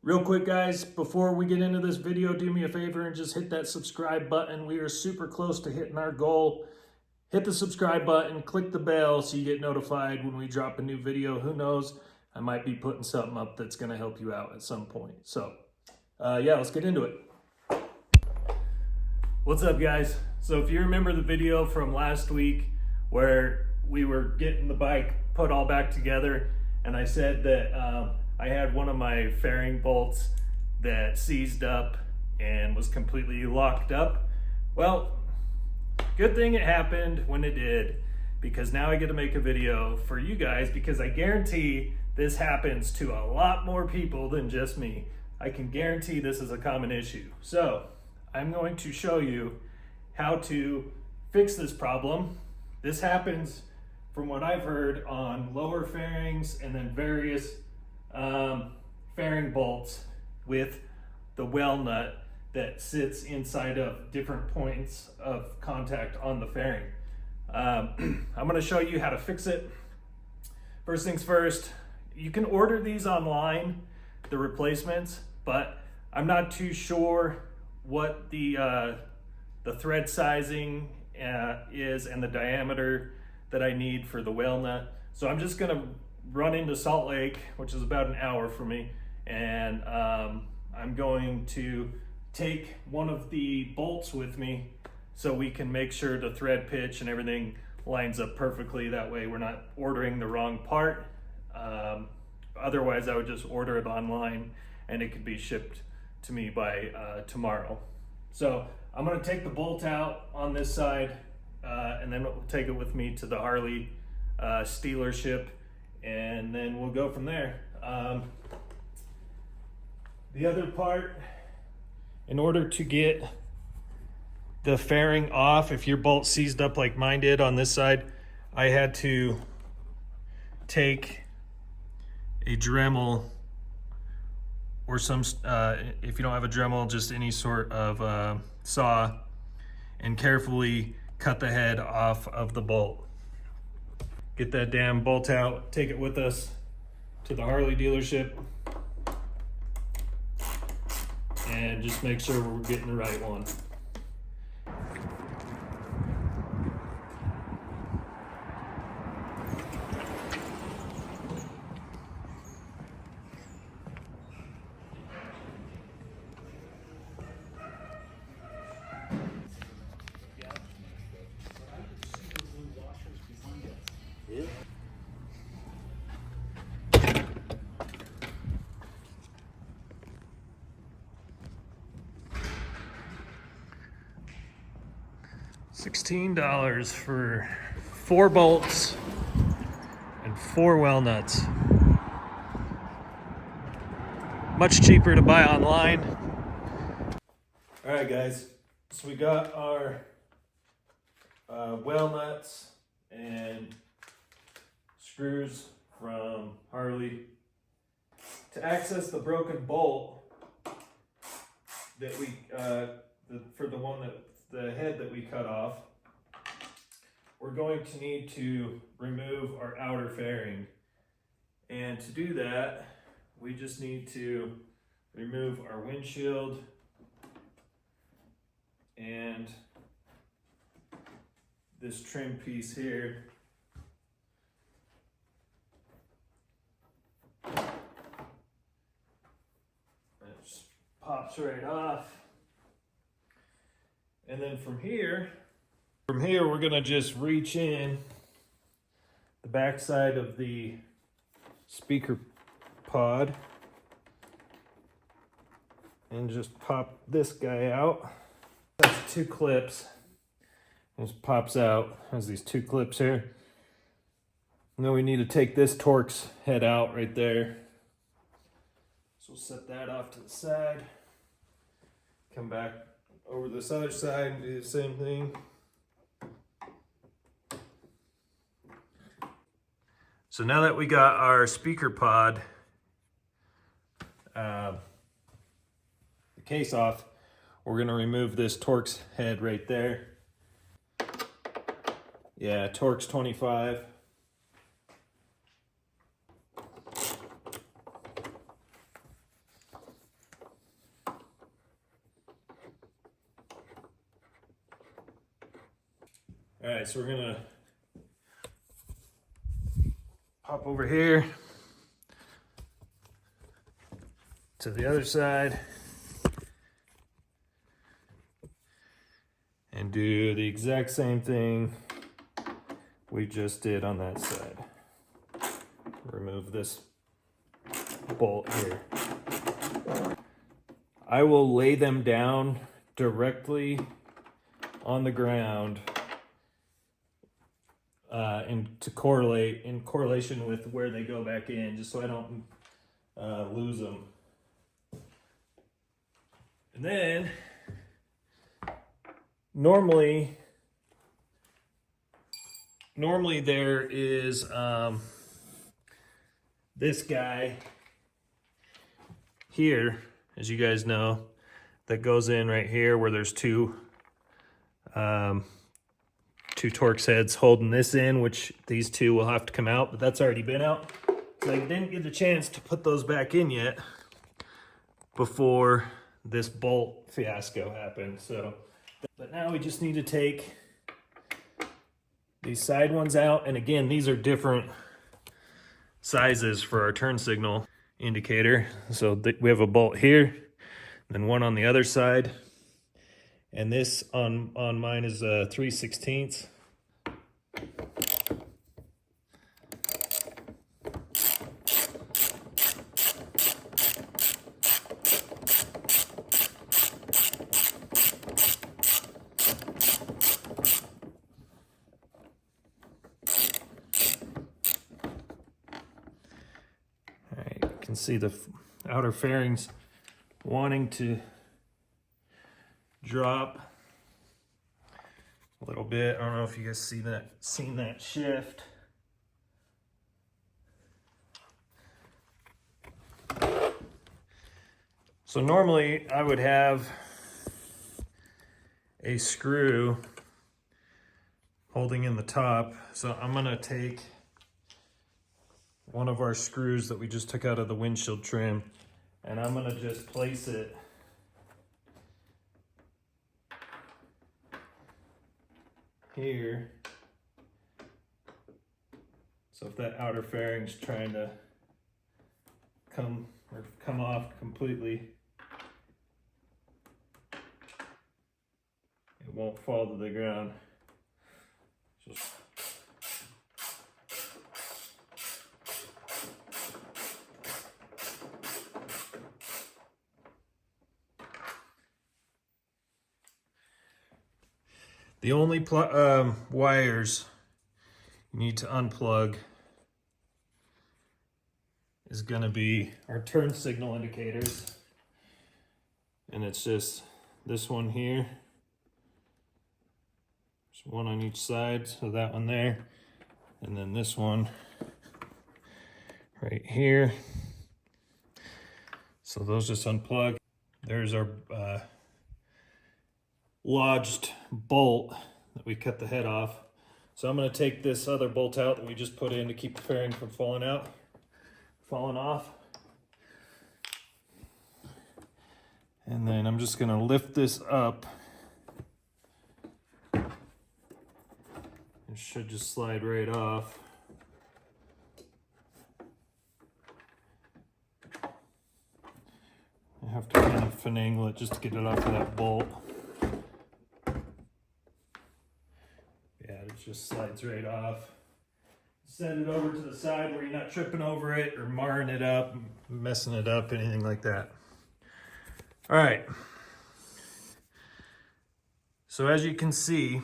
Real quick guys, before we get into this video, do me a favor and just hit that subscribe button. We are super close to hitting our goal. Hit the subscribe button, click the bell so you get notified when we drop a new video. Who knows, I might be putting something up that's gonna help you out at some point. So yeah, let's get into it. What's up guys? So if you remember the video from last week where we were getting the bike put all back together and I said that I had one of my fairing bolts that seized up and was completely locked up. Well, good thing it happened when it did, because now I get to make a video for you guys, because I guarantee this happens to a lot more people than just me. I can guarantee this is a common issue. So I'm going to show you how to fix this problem. This happens, from what I've heard, on lower fairings and then various fairing bolts with the well nut that sits inside of different points of contact on the fairing. I'm going to show you how to fix it. First things first, you can order these online, the replacements, but I'm not too sure what the thread sizing is and the diameter that I need for the well nut. So I'm just gonna run into Salt Lake, which is about an hour from me, and I'm going to take one of the bolts with me so we can make sure the thread pitch and everything lines up perfectly. That way we're not ordering the wrong part. Otherwise I would just order it online and it could be shipped to me by tomorrow. So I'm gonna take the bolt out on this side and then we'll take it with me to the Harley dealership, and then we'll go from there. The other part, in order to get the fairing off, if your bolt seized up like mine did on this side, I had to take a Dremel or some, if you don't have a Dremel, just any sort of saw, and carefully cut the head off of the bolt. Get that damn bolt out, take it with us to the Harley dealership, and just make sure we're getting the right one. $16 for 4 bolts and 4 well nuts. Much cheaper to buy online. All right guys, so we got our well nuts and screws from Harley. To access the broken bolt that we for the one that the head that we cut off, we're going to need to remove our outer fairing. And to do that, we just need to remove our windshield and this trim piece here. It just pops right off. And then from here we're gonna just reach in the back side of the speaker pod and just pop this guy out. That's 2 clips. It just pops out. Has these 2 clips here. And then we need to take this Torx head out right there. So we'll set that off to the side. Come back over this other side and do the same thing. So now that we got our speaker pod, the case off, we're gonna remove this Torx head right there. Yeah, Torx 25. All right, so we're gonna pop over here to the other side and do the exact same thing we just did on that side. Remove this bolt here. I will lay them down directly on the ground in correlation with where they go back in, just so I don't lose them. And then normally there is this guy here, as you guys know, that goes in right here where there's two Torx heads holding this in, which these two will have to come out, but that's already been out. So I didn't get the chance to put those back in yet before this bolt fiasco happened. So, but now we just need to take these side ones out. And again, these are different sizes for our turn signal indicator. So we have a bolt here, then one on the other side. And this on mine is 3/16. All right, you can see the outer fairings wanting to drop a little bit. I don't know if you guys seen that shift. So normally I would have a screw holding in the top. So I'm gonna take one of our screws that we just took out of the windshield trim, and I'm gonna just place it here. So if that outer fairing's trying to come off completely, it won't fall to the ground. The only wires you need to unplug is going to be our turn signal indicators. And it's just this one here. There's one on each side, so that one there. And then this one right here. So those just unplug. There's our lodged bolt that we cut the head off. So I'm going to take this other bolt out that we just put in to keep the fairing from falling off. And then I'm just going to lift this up. It should just slide right off. I have to kind of finagle it just to get it off of that bolt. It just slides right off. Send it over to the side where you're not tripping over it or marring it up, messing it up, anything like that. All right. So as you can see,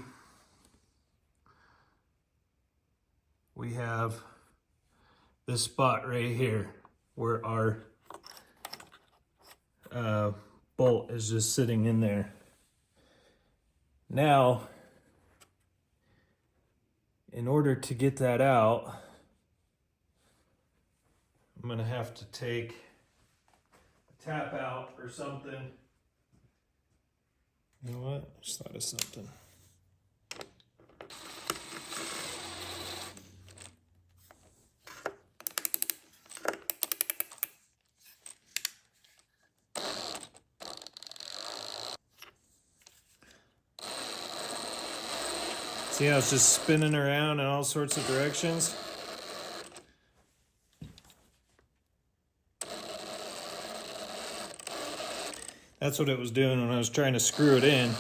we have this spot right here where our bolt is just sitting in there. Now, in order to get that out, I'm gonna have to take a tap out or something. You know what? Just thought of something. See how it's just spinning around in all sorts of directions? That's what it was doing when I was trying to screw it in.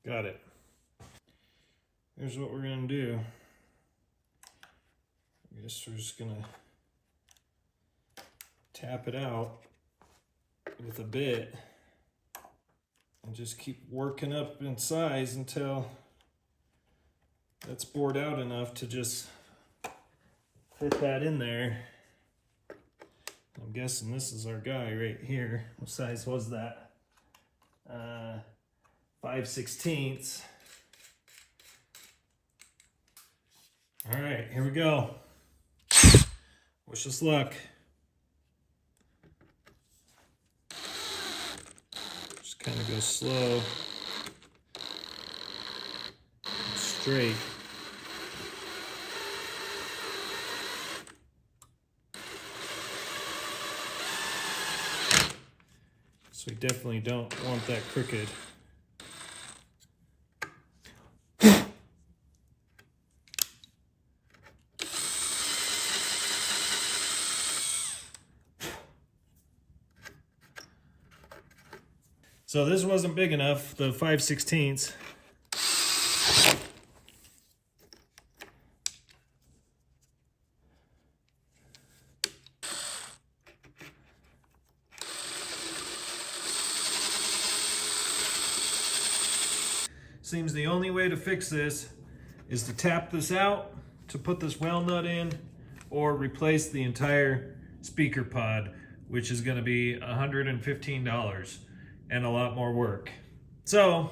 Got it. Here's what we're gonna do. I guess we're just gonna tap it out with a bit and just keep working up in size until that's bored out enough to just fit that in there. I'm guessing this is our guy right here. What size was that? 5/16. All right, here we go. Wish us luck. Just kind of go slow and straight. So we definitely don't want that crooked. So this wasn't big enough, the 5/16. Seems the only way to fix this is to tap this out to put this well nut in, or replace the entire speaker pod, which is going to be $115 and a lot more work. So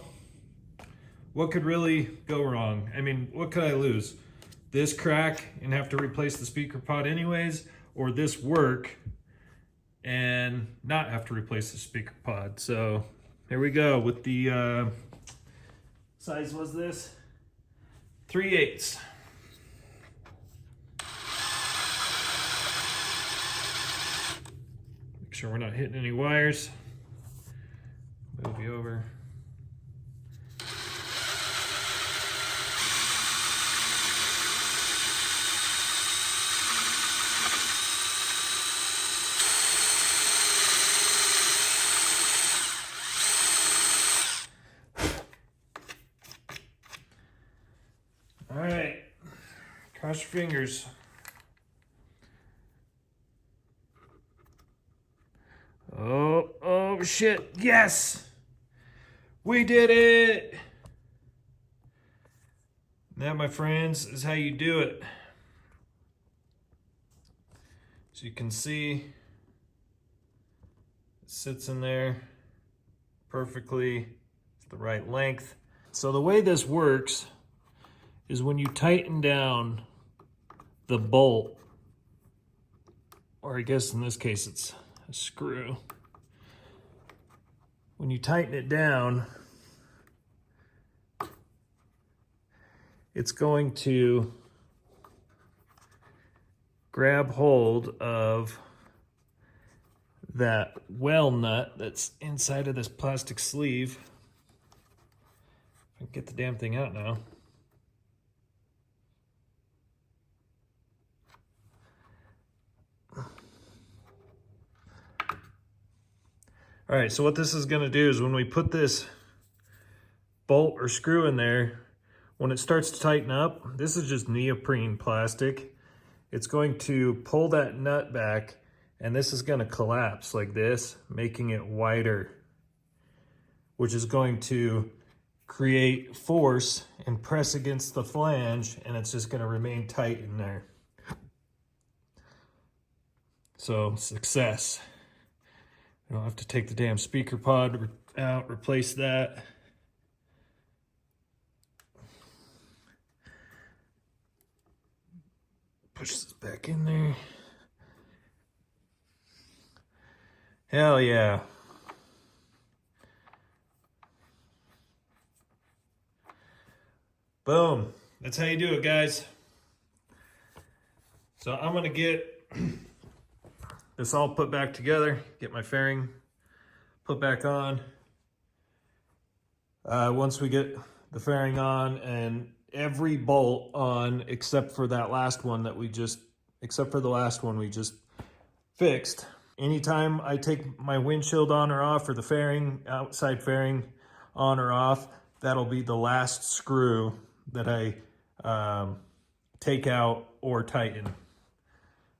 what could really go wrong? I mean, what could I lose? This crack and have to replace the speaker pod anyways, or this work and not have to replace the speaker pod? So here we go with the size was this? 3/8. Make sure we're not hitting any wires. Move you over. All right, cross your fingers. Oh shit, yes! We did it! That, my friends, is how you do it. So you can see, it sits in there perfectly. It's the right length. So the way this works is when you tighten down the bolt, or I guess in this case it's a screw. When you tighten it down, it's going to grab hold of that well nut that's inside of this plastic sleeve. I can get the damn thing out now. All right, so what this is gonna do is when we put this bolt or screw in there, when it starts to tighten up, this is just neoprene plastic. It's going to pull that nut back, and this is gonna collapse like this, making it wider, which is going to create force and press against the flange, and it's just gonna remain tight in there. So, success. I don't have to take the damn speaker pod out, replace that. push this back in there. Hell yeah. Boom. That's how you do it, guys. So I'm gonna get this all put back together, get my fairing put back on. Once we get the fairing on and every bolt on except for that last one that we just, except for the last one we just fixed. Anytime I take my windshield on or off, or the fairing, outside fairing on or off, that'll be the last screw that I take out or tighten,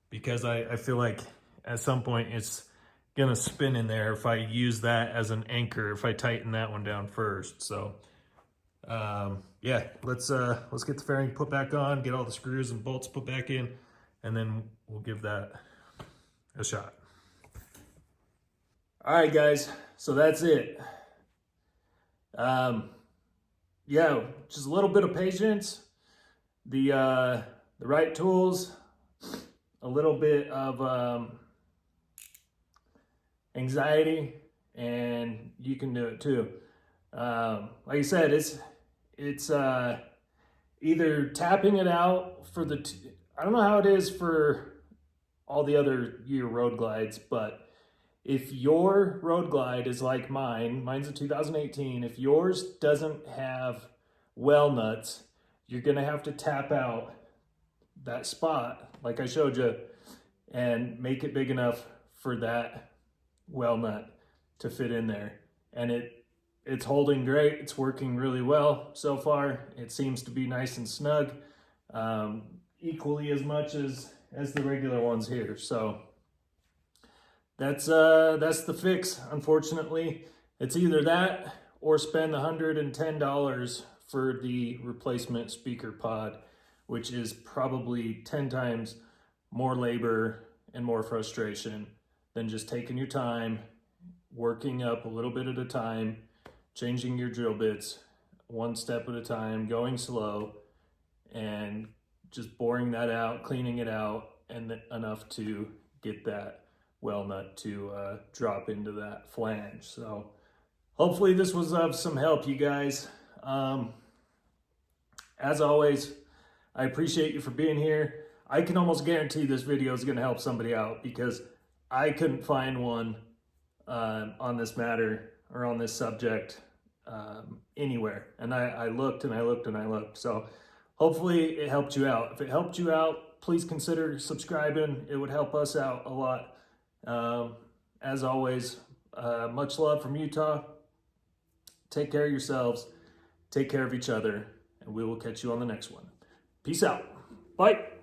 because I feel like at some point it's gonna spin in there if I use that as an anchor, if I tighten that one down first. So yeah, let's get the fairing put back on, get all the screws and bolts put back in, and then we'll give that a shot. All right, guys, so that's it. Yeah, just a little bit of patience, the right tools, a little bit of anxiety, and you can do it too. Like I said, it's either tapping it out for the, I don't know how it is for all the other year road glides, but if your road glide is like mine's a 2018, if yours doesn't have well nuts, you're gonna have to tap out that spot, like I showed you, and make it big enough for that well nut to fit in there. And it's holding great, it's working really well so far. It seems to be nice and snug, equally as much as the regular ones here. So that's the fix. Unfortunately, it's either that or spend $110 for the replacement speaker pod, which is probably 10 times more labor and more frustration than just taking your time, working up a little bit at a time, changing your drill bits one step at a time, going slow, and just boring that out, cleaning it out, and enough to get that well nut to drop into that flange. So hopefully this was of some help, you guys. As always, I appreciate you for being here. I can almost guarantee this video is going to help somebody out, because I couldn't find one on this matter or on this subject anywhere. And I looked and I looked and I looked. So hopefully it helped you out. If it helped you out, please consider subscribing. It would help us out a lot. As always, much love from Utah. Take care of yourselves. Take care of each other. And we will catch you on the next one. Peace out. Bye.